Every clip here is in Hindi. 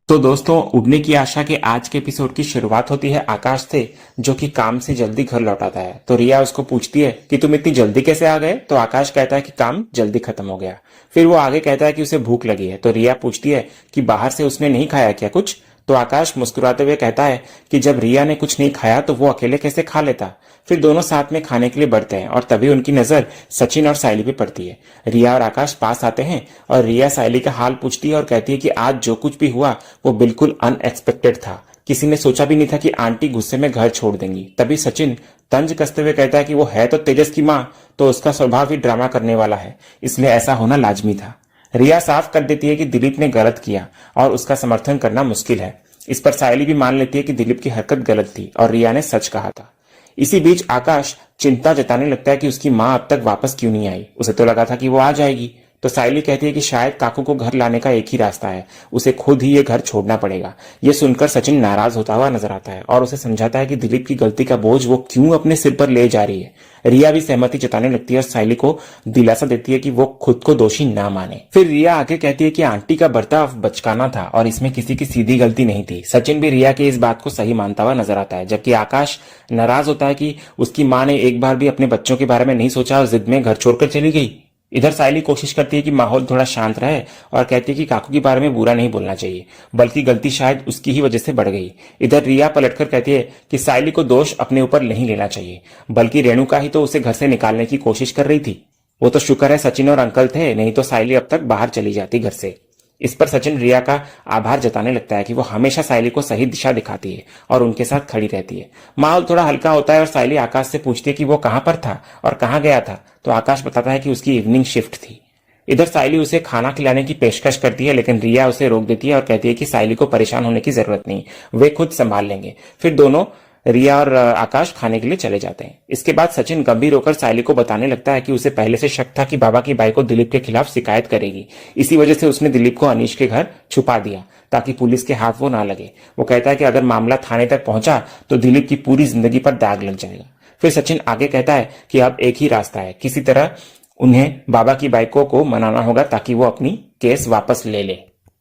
तो दोस्तों, उड़ने की आशा के आज के एपिसोड की शुरुआत होती है आकाश से, जो कि काम से जल्दी घर लौटाता है। तो रिया उसको पूछती है कि तुम इतनी जल्दी कैसे आ गए। तो आकाश कहता है कि काम जल्दी खत्म हो गया। फिर वो आगे कहता है कि उसे भूख लगी है। तो रिया पूछती है कि बाहर से उसने नहीं खाया क्या कुछ। तो आकाश मुस्कुराते हुए कहता है कि जब रिया ने कुछ नहीं खाया तो वो अकेले कैसे खा लेता। फिर दोनों साथ में खाने के लिए बढ़ते हैं और तभी उनकी नजर सचिन और सायली पे पड़ती है। रिया और आकाश पास आते हैं और रिया सायली का हाल पूछती है और कहती है कि आज जो कुछ भी हुआ वो बिल्कुल अनएक्सपेक्टेड था। किसी ने सोचा भी नहीं था कि आंटी गुस्से में घर छोड़ देंगी। तभी सचिन तंज कसते हुए कहता है कि वो है तो तेजस की माँ, तो उसका स्वभाव ही ड्रामा करने वाला है, इसलिए ऐसा होना लाजमी था। रिया साफ कर देती है कि दिलीप ने गलत किया और उसका समर्थन करना मुश्किल है। इस पर सायली भी मान लेती है कि दिलीप की हरकत गलत थी और रिया ने सच कहा था। इसी बीच आकाश चिंता जताने लगता है कि उसकी माँ अब तक वापस क्यों नहीं आई। उसे तो लगा था कि वो आ जाएगी। तो सायली कहती है कि शायद काकू को घर लाने का एक ही रास्ता है, उसे खुद ही ये घर छोड़ना पड़ेगा। ये सुनकर सचिन नाराज होता हुआ नजर आता है और उसे समझाता है कि दिलीप की गलती का बोझ वो क्यों अपने सिर पर ले जा रही है। रिया भी सहमति जताने लगती है और सायली को दिलासा देती है कि वो खुद को दोषी ना माने। फिर रिया आगे कहती है कि आंटी का बर्ताव बचकाना था और इसमें किसी की सीधी गलती नहीं थी। सचिन भी रिया की इस बात को सही मानता हुआ नजर आता है, जबकि आकाश नाराज होता है कि उसकी माँ ने एक बार भी अपने बच्चों के बारे में नहीं सोचा और जिद में घर छोड़कर चली गई। इधर सायली कोशिश करती है कि माहौल थोड़ा शांत रहे और कहती है कि काकू के बारे में बुरा नहीं बोलना चाहिए, बल्कि गलती शायद उसकी ही वजह से बढ़ गई। इधर रिया पलटकर कहती है कि सायली को दोष अपने ऊपर नहीं लेना चाहिए, बल्कि रेणुका ही तो उसे घर से निकालने की कोशिश कर रही थी। वो तो शुक्र है सचिन और अंकल थे, नहीं तो सायली अब तक बाहर चली जाती घर से। इस पर सचिन रिया का आभार जताने लगता है कि वो हमेशा सायली को सही दिशा दिखाती है और उनके साथ खड़ी रहती है। माहौल थोड़ा हल्का होता है और सायली आकाश से पूछती है कि वो कहां पर था और कहां गया था। तो आकाश बताता है कि उसकी इवनिंग शिफ्ट थी। इधर सायली उसे खाना खिलाने की पेशकश करती है, लेकिन रिया उसे रोक देती है और कहती है कि सायली को परेशान होने की जरूरत नहीं, वे खुद संभाल लेंगे। फिर दोनों रिया और आकाश खाने के लिए चले जाते हैं। इसके बाद सचिन गंभीर होकर सायली को बताने लगता है कि उसे पहले से शक था कि बाबा की बाई को दिलीप के खिलाफ शिकायत करेगी। इसी वजह से उसने दिलीप को अनीश के घर छुपा दिया ताकि पुलिस के हाथ वो ना लगे। वो कहता है कि अगर मामला थाने तक पहुंचा तो दिलीप की पूरी जिंदगी पर दाग लग जाएगा। फिर सचिन आगे कहता है कि अब एक ही रास्ता है, किसी तरह उन्हें बाबा की बाइकों को मनाना होगा ताकि वो अपनी केस वापस ले ले।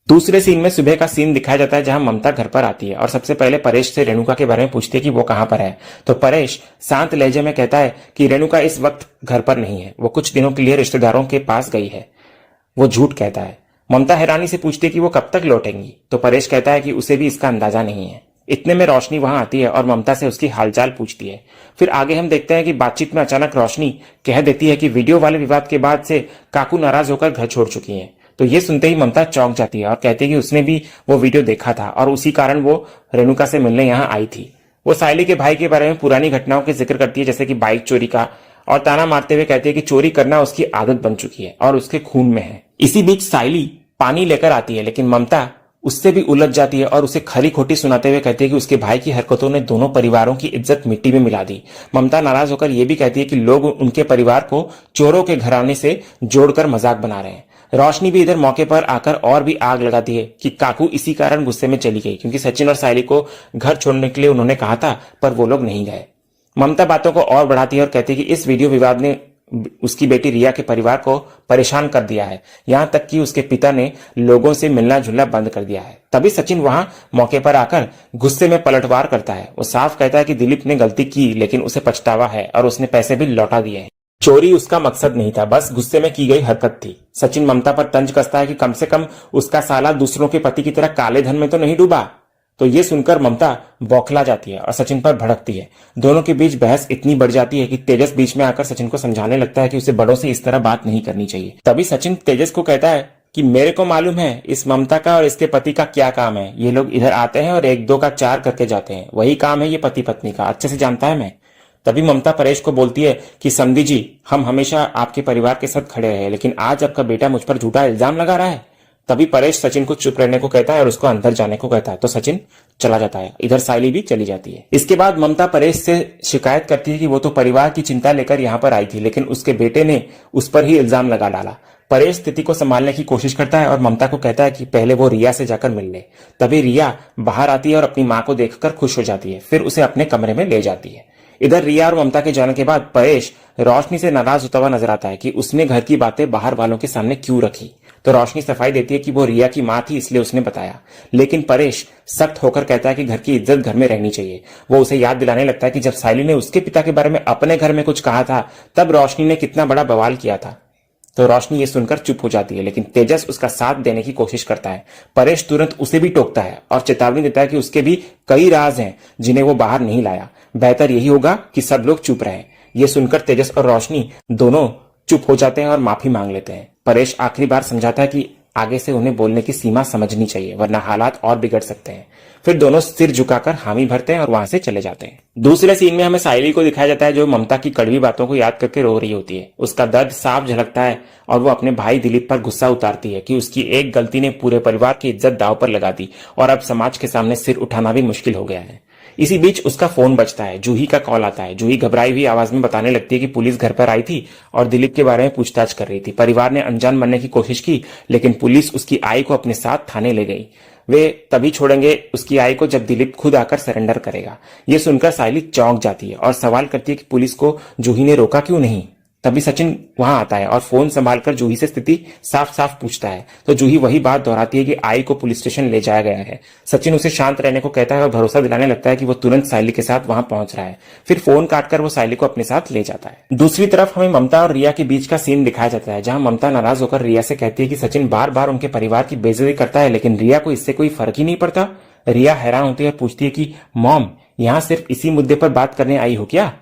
दूसरे सीन में सुबह का सीन दिखाया जाता है, जहां ममता घर पर आती है और सबसे पहले परेश से रेणुका के बारे में पूछती है कि वो कहां पर है। तो परेश शांत लहजे में कहता है कि रेणुका इस वक्त घर पर नहीं है, वो कुछ दिनों के लिए रिश्तेदारों के पास गई है। वो झूठ कहता है। ममता हैरानी से पूछती है कि वो कब तक लौटेंगी। तो परेश कहता है कि उसे भी इसका अंदाजा नहीं है। इतने में रोशनी वहां आती है और ममता से उसकी हालचाल पूछती है। फिर आगे हम देखते हैं कि बातचीत में अचानक रोशनी कह देती है कि वीडियो वाले विवाद के बाद से काकू नाराज होकर घर छोड़ चुकी हैं। तो ये सुनते ही ममता चौंक जाती है और कहती है कि उसने भी वो वीडियो देखा था और उसी कारण वो रेणुका से मिलने यहाँ आई थी। वो सायली के भाई के बारे में पुरानी घटनाओं के जिक्र करती है, जैसे कि बाइक चोरी का, और ताना मारते हुए कहती है कि चोरी करना उसकी आदत बन चुकी है और उसके खून में है। इसी बीच सायली पानी लेकर आती है, लेकिन ममता उससे भी उलझ जाती है और उसे खरी खोटी सुनाते हुए कहती है कि उसके भाई की हरकतों ने दोनों परिवारों की इज्जत मिट्टी में मिला दी। ममता नाराज होकर यह भी कहती है कि लोग उनके परिवार को चोरों के घराने से जोड़कर मजाक बना रहे हैं। रोशनी भी इधर मौके पर आकर और भी आग लगाती है कि काकू इसी कारण गुस्से में चली गई, क्योंकि सचिन और सायली को घर छोड़ने के लिए उन्होंने कहा था पर वो लोग नहीं गए। ममता बातों को और बढ़ाती है और कहती है कि इस वीडियो विवाद ने उसकी बेटी रिया के परिवार को परेशान कर दिया है, यहां तक कि उसके पिता ने लोगों से मिलना जुलना बंद कर दिया है। तभी सचिन वहां मौके पर आकर गुस्से में पलटवार करता है। वो साफ कहता है कि दिलीप ने गलती की, लेकिन उसे पछतावा है और उसने पैसे भी लौटा दिए हैं। चोरी उसका मकसद नहीं था, बस गुस्से में की गई हरकत थी। सचिन ममता पर तंज कसता है कि कम से कम उसका साला दूसरों के पति की तरह काले धन में तो नहीं डूबा। तो ये सुनकर ममता बौखला जाती है और सचिन पर भड़कती है। दोनों के बीच बहस इतनी बढ़ जाती है कि तेजस बीच में आकर सचिन को समझाने लगता है कि उसे बड़ों से इस तरह बात नहीं करनी चाहिए। तभी सचिन तेजस को कहता है कि मेरे को मालूम है इस ममता का और इसके पति का क्या काम है। ये लोग इधर आते हैं और एक दो का चार करके जाते हैं, वही काम है ये पति पत्नी का, अच्छे से जानता है मैं। तभी ममता परेश को बोलती है कि समधी जी, हम हमेशा आपके परिवार के साथ खड़े रहे, लेकिन आज आपका बेटा मुझ पर झूठा इल्जाम लगा रहा है। तभी परेश सचिन को चुप रहने को कहता है और उसको अंदर जाने को कहता है। तो सचिन चला जाता है। इधर सायली भी चली जाती है। इसके बाद ममता परेश से शिकायत करती है कि वो तो परिवार की चिंता लेकर यहाँ पर आई थी, लेकिन उसके बेटे ने उस पर ही इल्जाम लगा डाला। परेश स्थिति को संभालने की कोशिश करता है और ममता को कहता है कि पहले वो रिया से जाकर मिल ले। तभी रिया बाहर आती है और अपनी माँ को देखकर खुश हो जाती है। फिर उसे अपने कमरे में ले जाती है। इधर रिया और ममता के जाने के बाद परेश रोशनी से नाराज होता हुआ नजर आता है कि उसने घर की बातें बाहर वालों के सामने क्यों रखी। तो रोशनी सफाई देती है कि वो रिया की माँ थी इसलिए उसने बताया। लेकिन परेश सख्त होकर कहता है कि घर की इज्जत घर में रहनी चाहिए। वो उसे याद दिलाने लगता है कि जब सायली ने उसके पिता के बारे में अपने घर में कुछ कहा था तब रोशनी ने कितना बड़ा बवाल किया था। तो रोशनी ये सुनकर चुप हो जाती है, लेकिन तेजस उसका साथ देने की कोशिश करता है। परेश तुरंत उसे भी टोकता है और चेतावनी देता है कि उसके भी कई राज हैं जिन्हें वो बाहर नहीं लाया। बेहतर यही होगा कि सब लोग चुप रहें। ये सुनकर तेजस और रोशनी दोनों चुप हो जाते हैं और माफी मांग लेते हैं। परेश आखिरी बार समझाता है कि आगे से उन्हें बोलने की सीमा समझनी चाहिए, वरना हालात और बिगड़ सकते हैं। फिर दोनों सिर झुकाकर हामी भरते हैं और वहां से चले जाते हैं। दूसरे सीन में हमें सायली को दिखाया जाता है जो ममता की कड़वी बातों को याद करके रो रही होती है। उसका दर्द साफ झलकता है और वो अपने भाई दिलीप पर गुस्सा उतारती है कि उसकी एक गलती ने पूरे परिवार की इज्जत दांव पर लगा दी और अब समाज के सामने सिर उठाना भी मुश्किल हो गया है। इसी बीच उसका फोन बजता है। जूही का कॉल आता है। जूही घबराई हुई आवाज में बताने लगती है कि पुलिस घर पर आई थी और दिलीप के बारे में पूछताछ कर रही थी। परिवार ने अनजान बनने की कोशिश की, लेकिन पुलिस उसकी आई को अपने साथ थाने ले गई। वे तभी छोड़ेंगे उसकी आई को जब दिलीप खुद आकर सरेंडर करेगा। ये सुनकर सायली चौंक जाती है और सवाल करती है कि पुलिस को जूही ने रोका क्यों नहीं। तभी सचिन वहां आता है और फोन संभालकर जूही से स्थिति साफ साफ पूछता है। तो जूही वही बात दोहराती है कि आई को पुलिस स्टेशन ले जाया गया है। सचिन उसे शांत रहने को कहता है और भरोसा दिलाने लगता है कि वो तुरंत सायली के साथ वहां पहुंच रहा है। फिर फोन काटकर वो सायली को अपने साथ ले जाता है। दूसरी तरफ हमें ममता और रिया के बीच का सीन दिखाया जाता है, जहां ममता नाराज होकर रिया से कहती है कि सचिन बार बार उनके परिवार की बेइज्जती करता है, लेकिन रिया को इससे कोई फर्क ही नहीं पड़ता। रिया हैरान होती है और पूछती है कि मॉम, यहां सिर्फ इसी मुद्दे पर बात करने आई हो क्या?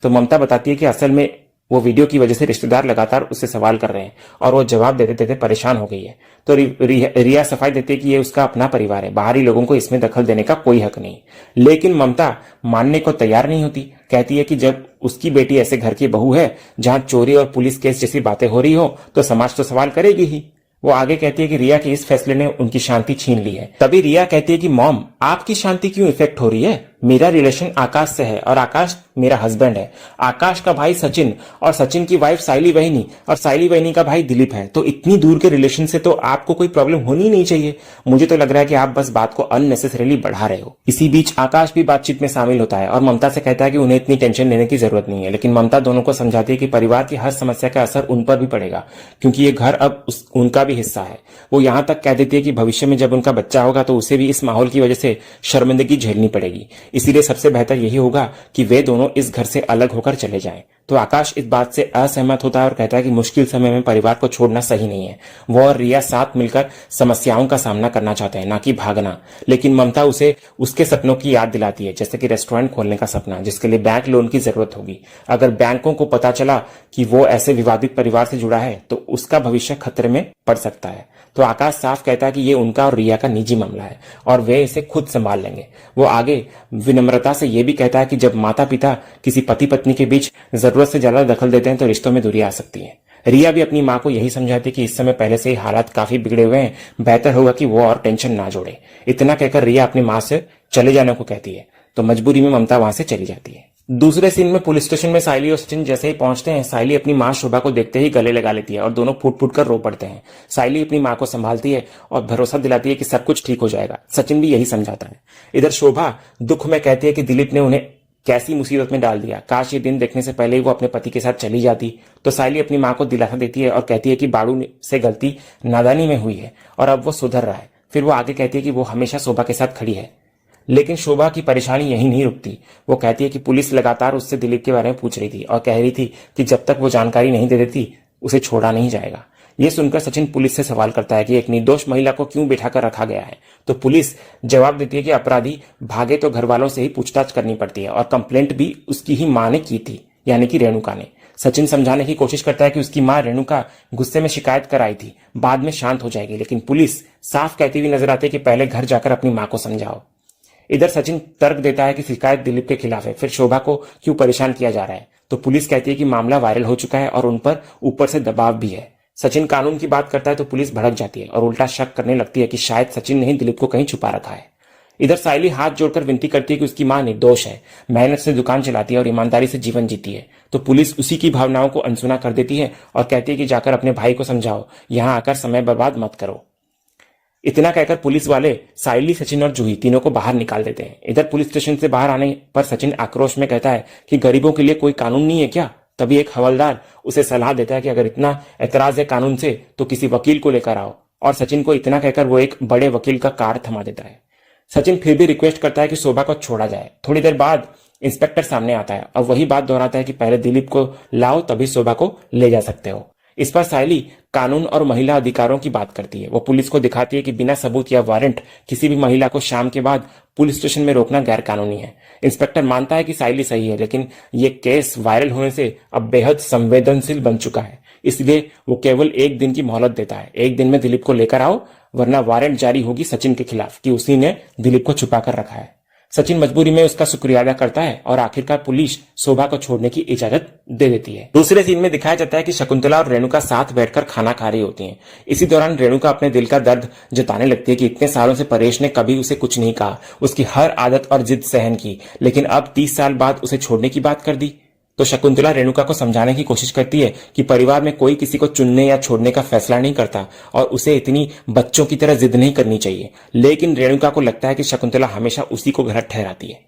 तो ममता बताती है कि असल में वो वीडियो की वजह से रिश्तेदार लगातार उससे सवाल कर रहे हैं और वो जवाब देते देते परेशान हो गई है। तो रिया सफाई देती है कि ये उसका अपना परिवार है, बाहरी लोगों को इसमें दखल देने का कोई हक नहीं। लेकिन ममता मानने को तैयार नहीं होती। कहती है कि जब उसकी बेटी ऐसे घर की बहू है जहां चोरी और पुलिस केस जैसी बातें हो रही हो तो समाज तो सवाल करेगी ही। वो आगे कहती है कि रिया के इस फैसले ने उनकी शांति छीन ली है। तभी रिया कहती है कि मॉम, आपकी शांति क्यों इफेक्ट हो रही है? मेरा रिलेशन आकाश से है और आकाश मेरा हस्बैंड है। आकाश का भाई सचिन और सचिन की वाइफ सायली वहिनी और सायली वहिनी का भाई दिलीप है। तो इतनी दूर के रिलेशन से तो आपको कोई प्रॉब्लम होनी नहीं चाहिए। मुझे तो लग रहा है कि आप बस बात को अननेसेसरीली बढ़ा रहे हो। इसी बीच आकाश भी बातचीत में शामिल होता है और ममता से कहता है कि उन्हें इतनी टेंशन लेने की जरूरत नहीं है। लेकिन ममता दोनों को समझाती है कि परिवार की हर समस्या का असर उन पर भी पड़ेगा, क्योंकि ये घर अब उनका भी हिस्सा है। वो यहां तक कह देती है कि भविष्य में जब उनका बच्चा होगा तो उसे भी इस माहौल की वजह से शर्मिंदगी झेलनी पड़ेगी। इसीलिए सबसे बेहतर यही होगा कि वे दोनों इस घर से अलग होकर चले जाएं। तो आकाश इस बात से असहमत होता है और कहता है कि मुश्किल समय में परिवार को छोड़ना सही नहीं है। वो और रिया साथ मिलकर समस्याओं का सामना करना चाहते हैं, ना कि भागना। लेकिन ममता उसे उसके सपनों की याद दिलाती है, जैसे कि रेस्टोरेंट खोलने का सपना, जिसके लिए बैंक लोन की जरूरत होगी। अगर बैंकों को पता चला कि वो ऐसे विवादित परिवार से जुड़ा है तो उसका भविष्य खतरे में पड़ सकता है। तो आकाश साफ कहता है कि ये उनका और रिया का निजी मामला है और वे इसे खुद संभाल लेंगे। वो आगे विनम्रता से यह भी कहता है कि जब माता पिता किसी पति पत्नी के बीच जरूरत से ज्यादा दखल देते हैं तो रिश्तों में दूरी आ सकती है। रिया भी अपनी मां को यही समझाती है कि इस समय पहले से ही हालात काफी बिगड़े हुए हैं, बेहतर होगा कि वो और टेंशन ना जोड़े। इतना कहकर रिया अपनी मां से चले जाने को कहती है, तो मजबूरी में ममता वहां से चली जाती है। दूसरे सीन में पुलिस स्टेशन में सायली और सचिन जैसे ही पहुंचते हैं, सायली अपनी मां शोभा को देखते ही गले लगा लेती है और दोनों फूट फूट कर रो पड़ते हैं। सायली अपनी मां को संभालती है और भरोसा दिलाती है कि सब कुछ ठीक हो जाएगा। सचिन भी यही समझाता है। इधर शोभा दुख में कहती है कि दिलीप ने उन्हें कैसी मुसीबत में डाल दिया, काश ये दिन देखने से पहले ही वो अपने पति के साथ चली जाती। तो सायली अपनी मां को दिलासा देती है और कहती है कि बाड़ू से गलती नादानी में हुई है और अब वो सुधर रहा है। फिर वो आगे कहती है कि वो हमेशा शोभा के साथ खड़ी है। लेकिन शोभा की परेशानी यही नहीं रुकती। वो कहती है कि पुलिस लगातार उससे दिलीप के बारे में पूछ रही थी और कह रही थी कि जब तक वो जानकारी नहीं दे देती उसे छोड़ा नहीं जाएगा। ये सुनकर सचिन पुलिस से सवाल करता है कि एक निर्दोष महिला को क्यों बिठाकर रखा गया है। तो पुलिस जवाब देती है कि अपराधी भागे तो घर वालों से ही पूछताछ करनी पड़ती है और कंप्लेंट भी उसकी ही मां ने की थी, यानी कि रेणुका ने। सचिन समझाने की कोशिश करता है कि उसकी मां रेणुका गुस्से में शिकायत कर आई थी, बाद में शांत हो जाएगी। लेकिन पुलिस साफ कहती हुई नजर आती है कि पहले घर जाकर अपनी मां को समझाओ। इधर सचिन तर्क देता है कि शिकायत दिलीप के खिलाफ है, फिर शोभा को क्यों परेशान किया जा रहा है। तो पुलिस कहती है कि मामला वायरल हो चुका है और उन पर ऊपर से दबाव भी है। सचिन कानून की बात करता है तो पुलिस भड़क जाती है और उल्टा शक करने लगती है कि शायद सचिन ने ही दिलीप को कहीं छुपा रखा है। इधर सायली हाथ जोड़कर विनती करती है कि उसकी मां निर्दोष है, मेहनत से दुकान चलाती है और ईमानदारी से जीवन जीती है। तो पुलिस उसी की भावनाओं को अनसुना कर देती है और कहती है कि जाकर अपने भाई को समझाओ, यहां आकर समय बर्बाद मत करो। इतना कहकर पुलिस वाले सायली, सचिन और जूही तीनों को बाहर निकाल देते हैं। इधर पुलिस स्टेशन से बाहर आने पर सचिन आक्रोश में कहता है कि गरीबों के लिए कोई कानून नहीं है क्या? तभी एक हवलदार उसे सलाह देता है कि अगर इतना एतराज है कानून से तो किसी वकील को लेकर आओ, और सचिन को इतना कहकर वो एक बड़े वकील का कार थमा देता है। सचिन फिर भी रिक्वेस्ट करता है कि शोभा को छोड़ा जाए। थोड़ी देर बाद इंस्पेक्टर सामने आता है और वही बात दोहराता है कि पहले दिलीप को लाओ तभी शोभा को ले जा सकते हो। इस पर सायली कानून और महिला अधिकारों की बात करती है। वो पुलिस को दिखाती है कि बिना सबूत या वारंट किसी भी महिला को शाम के बाद पुलिस स्टेशन में रोकना गैर कानूनी है। इंस्पेक्टर मानता है कि सायली सही है, लेकिन ये केस वायरल होने से अब बेहद संवेदनशील बन चुका है, इसलिए वो केवल एक दिन की मोहलत देता है। एक दिन में दिलीप को लेकर आओ, वरना वारंट जारी होगी सचिन के खिलाफ कि उसी ने दिलीप को छुपा कर रखा है। सचिन मजबूरी में उसका शुक्रिया अदा करता है और आखिरकार पुलिस शोभा को छोड़ने की इजाजत दे देती है। दूसरे सीन में दिखाया जाता है कि शकुंतला और रेणुका साथ बैठकर खाना खा रही होती हैं। इसी दौरान रेणुका अपने दिल का दर्द जताने लगती है कि इतने सालों से परेश ने कभी उसे कुछ नहीं कहा, उसकी हर आदत और जिद सहन की, लेकिन अब 30 साल बाद उसे छोड़ने की बात कर दी। तो शकुंतला रेणुका को समझाने की कोशिश करती है कि परिवार में कोई किसी को चुनने या छोड़ने का फैसला नहीं करता और उसे इतनी बच्चों की तरह जिद नहीं करनी चाहिए, लेकिन रेणुका को लगता है कि शकुंतला हमेशा उसी को गलत ठहराती है।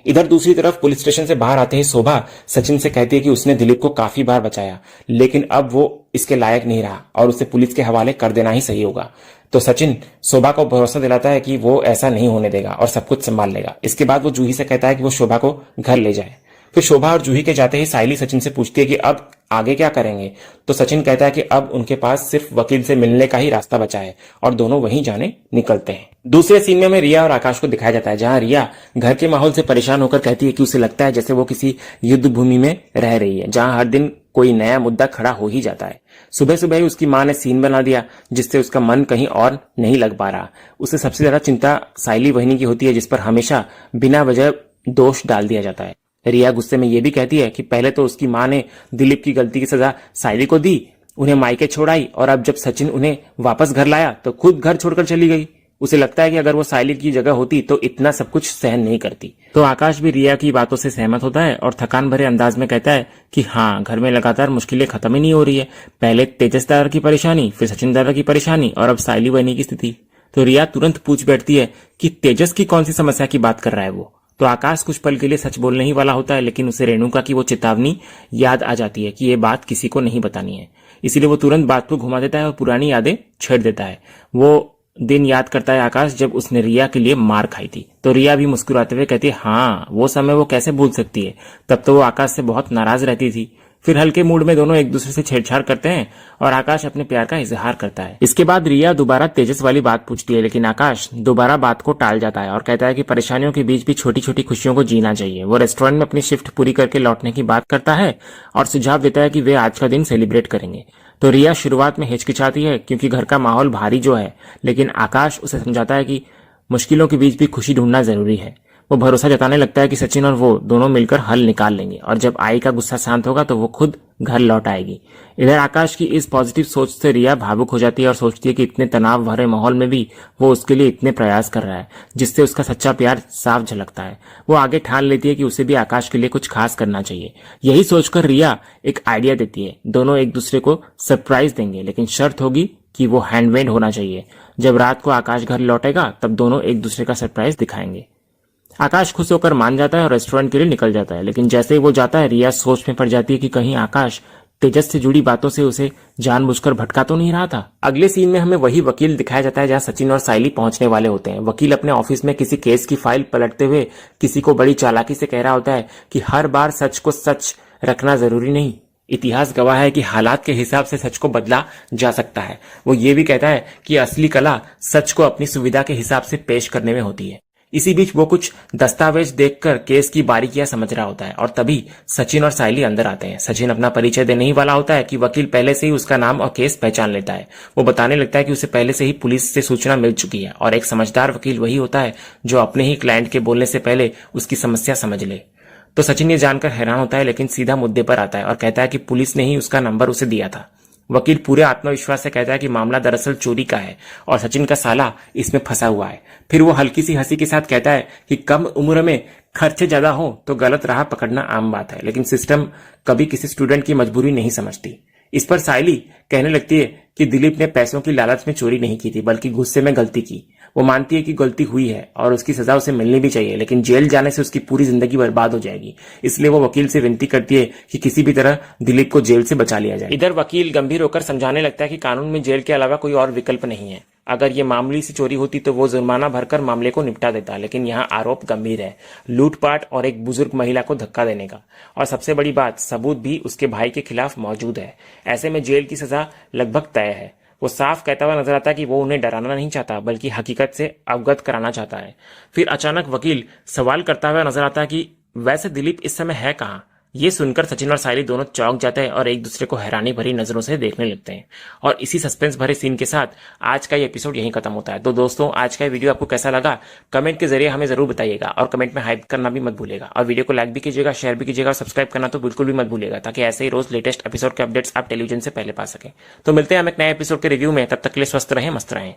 इधर दूसरी तरफ पुलिस स्टेशन से बाहर आते ही शोभा सचिन से कहती है कि उसने दिलीप को काफी बार बचाया, लेकिन अब वो इसके लायक नहीं रहा और उसे पुलिस के हवाले कर देना ही सही होगा। तो सचिन शोभा को भरोसा दिलाता है कि वो ऐसा नहीं होने देगा और सब कुछ संभाल लेगा। इसके बाद वो जूही से कहता है कि वो शोभा को घर ले जाए। फिर शोभा और जूही के जाते ही सायली सचिन से पूछती है कि अब आगे क्या करेंगे। तो सचिन कहता है कि अब उनके पास सिर्फ वकील से मिलने का ही रास्ता बचा है और दोनों वहीं जाने निकलते हैं। दूसरे सीन में हमें रिया और आकाश को दिखाया जाता है, जहां रिया घर के माहौल से परेशान होकर कहती है कि उसे लगता है जैसे वो किसी युद्ध भूमि में रह रही है, जहां हर दिन कोई नया मुद्दा खड़ा हो ही जाता है। सुबह सुबह ही उसकी मां ने सीन बना दिया जिससे उसका मन कहीं और नहीं लग पा रहा। उसे सबसे ज्यादा चिंता सायली बहनी की होती है, जिस पर हमेशा बिना वजह दोष डाल दिया जाता है। रिया गुस्से में यह भी कहती है कि पहले तो उसकी मां ने दिलीप की गलती की सजा सायली को दी, उन्हें मायके छोड़ाई, और अब जब सचिन उन्हें वापस घर लाया तो खुद घर छोड़कर चली गई। उसे लगता है कि अगर वो सायली की जगह होती तो इतना सब कुछ सहन नहीं करती। तो आकाश भी रिया की बातों से सहमत होता है और थकान भरे अंदाज में कहता है कि हाँ, घर में लगातार मुश्किलें खत्म ही नहीं हो रही है। पहले तेजस दादा की परेशानी, फिर सचिन दादा की परेशानी और अब सायली बहनी की स्थिति। तो रिया तुरंत पूछ बैठती है कि तेजस की कौन सी समस्या की बात कर रहा है वो। तो आकाश कुछ पल के लिए सच बोलने ही वाला होता है, लेकिन उसे रेणुका की वो चेतावनी याद आ जाती है कि ये बात किसी को नहीं बतानी है। इसीलिए वो तुरंत बात को घुमा देता है और पुरानी यादें छेड़ देता है। वो दिन याद करता है आकाश जब उसने रिया के लिए मार खाई थी। तो रिया भी मुस्कुराते हुए कहती है हाँ, वो समय वो कैसे भूल सकती है, तब तो वो आकाश से बहुत नाराज रहती थी। फिर हल्के मूड में दोनों एक दूसरे से छेड़छाड़ करते हैं और आकाश अपने प्यार का इजहार करता है। इसके बाद रिया दोबारा तेजस वाली बात पूछती है, लेकिन आकाश दोबारा बात को टाल जाता है और कहता है कि परेशानियों के बीच भी छोटी छोटी खुशियों को जीना चाहिए। वो रेस्टोरेंट में अपनी शिफ्ट पूरी करके लौटने की बात करता है और सुझाव देता है कि वे आज का दिन सेलिब्रेट करेंगे। तो रिया शुरुआत में हिचकिचाती है क्योंकि घर का माहौल भारी जो है, लेकिन आकाश उसे समझाता है कि मुश्किलों के बीच भी खुशी ढूंढना जरूरी है। वो भरोसा जताने लगता है कि सचिन और वो दोनों मिलकर हल निकाल लेंगे और जब आई का गुस्सा शांत होगा तो वो खुद घर लौट आएगी। इधर आकाश की इस पॉजिटिव सोच से रिया भावुक हो जाती है और सोचती है कि इतने तनाव भरे माहौल में भी वो उसके लिए इतने प्रयास कर रहा है, जिससे उसका सच्चा प्यार साफ झलकता है। वो आगे ठान लेती है कि उसे भी आकाश के लिए कुछ खास करना चाहिए। यही सोचकर रिया एक आइडिया देती है। दोनों एक दूसरे को सरप्राइज देंगे, लेकिन शर्त होगी कि वो हैंडमेड होना चाहिए। जब रात को आकाश घर लौटेगा तब दोनों एक दूसरे का सरप्राइज दिखाएंगे। आकाश खुश होकर मान जाता है और रेस्टोरेंट के लिए निकल जाता है, लेकिन जैसे ही वो जाता है रिया सोच में पड़ जाती है कि कहीं आकाश तेजस से जुड़ी बातों से उसे जानबूझकर भटका तो नहीं रहा था। अगले सीन में हमें वही वकील दिखाया जाता है जहां सचिन और सायली पहुंचने वाले होते हैं। वकील अपने ऑफिस में किसी केस की फाइल पलटते हुए किसी को बड़ी चालाकी से कह रहा होता है कि हर बार सच को सच रखना जरूरी नहीं, इतिहास गवाह है कि हालात के हिसाब से सच को बदला जा सकता है। वो ये भी कहता है कि असली कला सच को अपनी सुविधा के हिसाब से पेश करने में होती है। इसी बीच वो कुछ दस्तावेज देखकर केस की बारीकियां समझ रहा होता है और तभी सचिन और सायली अंदर आते हैं। सचिन अपना परिचय देने ही वाला होता है कि वकील पहले से ही उसका नाम और केस पहचान लेता है। वो बताने लगता है कि उसे पहले से ही पुलिस से सूचना मिल चुकी है और एक समझदार वकील वही होता है जो अपने ही क्लाइंट के बोलने से पहले उसकी समस्या समझ ले। तो सचिन ये जानकर हैरान होता है, लेकिन सीधा मुद्दे पर आता है और कहता है कि पुलिस ने ही उसका नंबर उसे दिया था। वकील पूरे आत्मविश्वास से कहता है कि मामला दरअसल चोरी का है और सचिन का साला इसमें फंसा हुआ है। फिर वो हल्की सी हंसी के साथ कहता है कि कम उम्र में खर्चे ज्यादा हो तो गलत राह पकड़ना आम बात है, लेकिन सिस्टम कभी किसी स्टूडेंट की मजबूरी नहीं समझती। इस पर सायली कहने लगती है कि दिलीप ने पैसों की लालच में चोरी नहीं की थी, बल्कि गुस्से में गलती की। वो मानती है कि गलती हुई है और उसकी सजा उसे मिलनी भी चाहिए, लेकिन जेल जाने से उसकी पूरी जिंदगी बर्बाद हो जाएगी। इसलिए वो वकील से विनती करती है कि किसी भी तरह दिलीप को जेल से बचा लिया जाए। इधर वकील गंभीर होकर समझाने लगता है कि कानून में जेल के अलावा कोई और विकल्प नहीं है। अगर ये मामूली सी चोरी होती तो वो जुर्माना भरकर मामले को निपटा देता, लेकिन यहाँ आरोप गंभीर है, लूटपाट और एक बुजुर्ग महिला को धक्का देने का। और सबसे बड़ी बात, सबूत भी उसके भाई के खिलाफ मौजूद है। ऐसे में जेल की सजा लगभग तय है। वो साफ कहता हुआ नजर आता है कि वो उन्हें डराना नहीं चाहता, बल्कि हकीकत से अवगत कराना चाहता है। फिर अचानक वकील सवाल करता हुआ नजर आता है कि वैसे दिलीप इस समय है कहाँ। ये सुनकर सचिन और सायली दोनों चौंक जाते हैं और एक दूसरे को हैरानी भरी नजरों से देखने लगते हैं। और इसी सस्पेंस भरे सीन के साथ आज का ये एपिसोड यहीं खत्म होता है। तो दोस्तों, आज का ये वीडियो आपको कैसा लगा कमेंट के जरिए हमें जरूर बताइएगा, और कमेंट में हाइप करना भी मत भूलेगा, और वीडियो को लाइक भी कीजिएगा, शेयर भी कीजिएगा, और सब्सक्राइब करना तो बिल्कुल भी मत भूलिएगा, ताकि ऐसे ही रोज लेटेस्ट एपिसोड के अपडेट्स आप टेलीविजन से पहले पा सकें। तो मिलते हैं हम एक नए एपिसोड के रिव्यू में। तब तक के लिए स्वस्थ रहें, मस्त रहें।